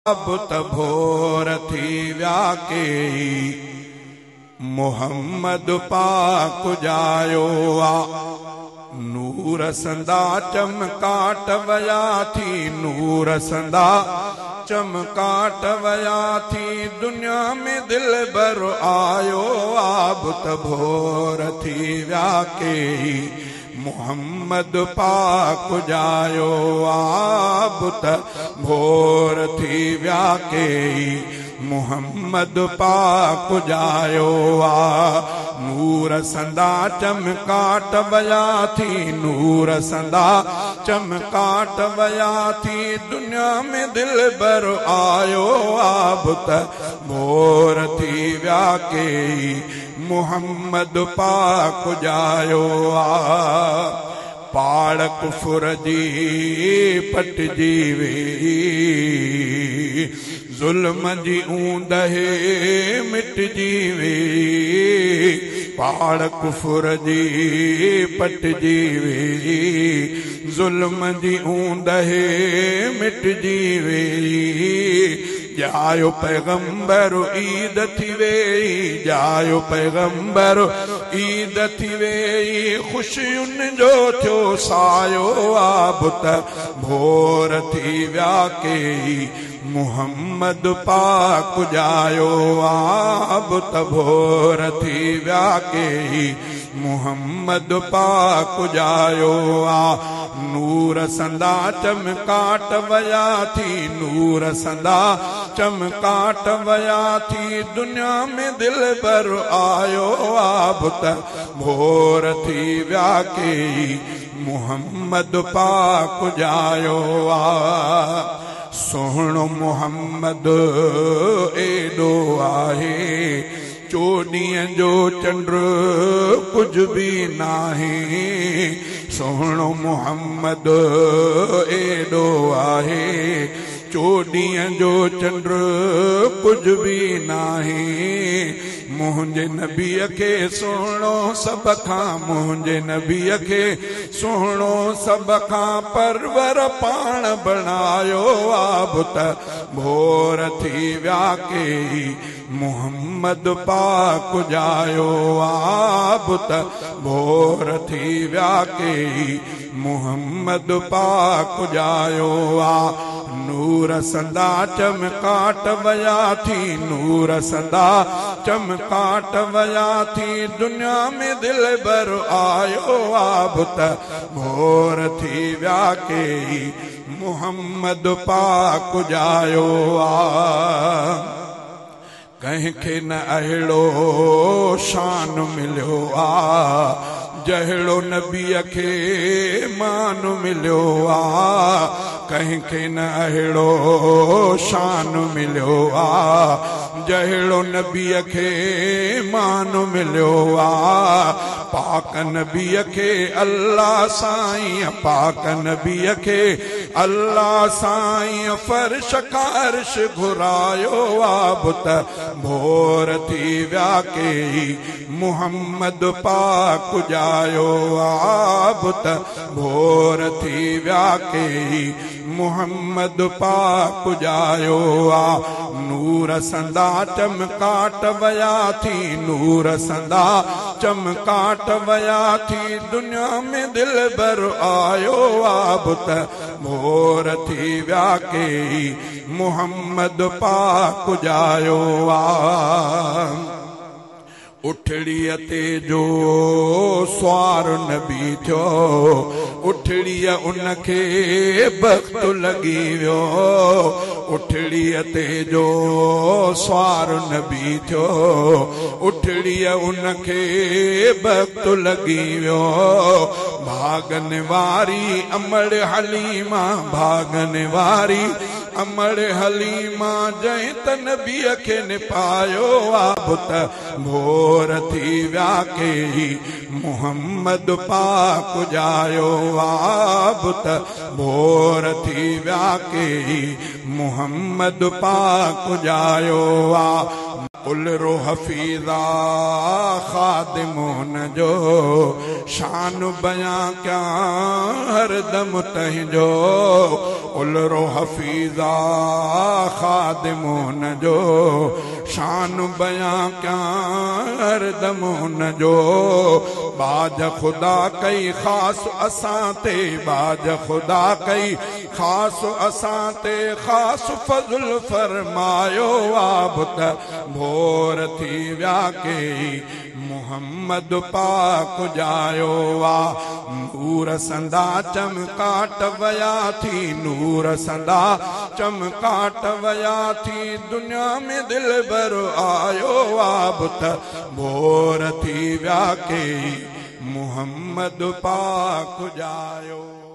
बुत भोर थी व्याके मोहम्मद पाक जायो आ। नूर संदा चमकाट वया थी, नूर संदा चमकाट वया थी, दुनिया में दिल भर आयो आ। बुत भोर थी व्याके मोहम्मद पाक जायो आ। बुत भोर थी व्याके मोहम्मद पाक जायो आ। नूर संदा चमकाट वया थी, नूर संदा चमकाट वया थी, दुनिया में दिल भर आयो आ। बुत भोर थी व्याके मोहम्मद पाक जायो आ। पाड़ कुफर जी पट जीवे, जुल्म जी ऊंदहे मिट जीवे। पाड़ कुफर जी पट जीवे, जुल्म जी ऊंदहे मिट जीवे। जायो पैगंबर ईद थी वेई, जायो पैगंबर ईद थी वेई, खुशियुनि जो थियो सायो आ। बुत भोर थी व्याके मोहम्मद पाक जायो आ। बुत भोर थी व्याके मोहम्मद पाक जायो आ। नूर संदा चमकाट वया थी, नूर संदा चमकाट वया थी, दुनिया में दिल भर आयो आ। बुत भोर थी व्याके मोहम्मद पाक जायो आ। सोहणो मोहम्मद एडो आहे, चोॾींहं जो चंड कुछ भी नाहे। सोहणो मोहम्मद एडो आहे, चोॾींहं जो चंड कुछ भी नाहे। मुंहिंजे नबीअ खे सुहिणो सभ खां, मुंहिंजे नबीअ खे सुहिणो सभ खां परवर पाण बणायो आ। बुत भोर थी व्याके मोहम्मद पाक जायो आ। बुत भोर थी व्याके मोहम्मद पाक जायो आ। नूर संदा चमकाट वया थी, नूर संदा चमकाट वया थी, दुनिया में दिल भर आयो आ। बुत भोर थी व्याके मोहम्मद पाक जायो आ। कंहिंखे न अहिड़ो शान मिलियो आ, जहिड़ो नबीअ खे मान मिलियो आ। कंहिंखे न अहिड़ो शान मिलियो आ, जहिड़ो नबीअ खे मान मिलियो आ। पाक नबीअ खे अल्लाह साईं, पाक नबीअ खे अल्लाह साईं फर्श खां अर्श घुरायो आ। बुत भोर थी व्याके मोहम्मद पाक जायो आ। बुत भोर थी व्याके मोहम्मद पाक जायो आ। नूर संदा चमकाट वया थी, नूर संदा चमकाट वया थी, दुनिया में दिल भर आयो आ। बुत भोर थी व्याके मोहम्मद पाक जायो आ। उठड़ीअ ते जो स्वार नबी थियो, उठड़ीअ उनखे बख्त लगी वियो। उठड़ीअ ते जो स्वार नबी थियो, उठड़ीअ उनखे बख्त लगी वियो। भागन वारी अमड़ हलीमा, भागन वारी अमड़ हलीमा, जंहिं त नबीअ खे निपायो आ। बुत भोर थी व्याके मोहम्मद पाक जायो आ। बुत भोर थी व्याके मोहम्मद पाक जायो आ। उलरो हफीज़ा खादिमोन जो शान बयां क्या हर दम तंहिंजो। उलरो हफीज़ा खादिमोन जो शान बयां क्या अर्दमोन जो बाज खुदा कई खास असां ते बाज खुदा कई खास असां ते खास फज़ल फरमायो आबत भोर थी व्या के मोहम्मद पाक जायो वा नूर संदा चमकाट वया थी नूर संदा चमकाट वया थी दुनिया में दिल भर आयो आबत भोर थी व्या के मोहम्मद पाक जायो।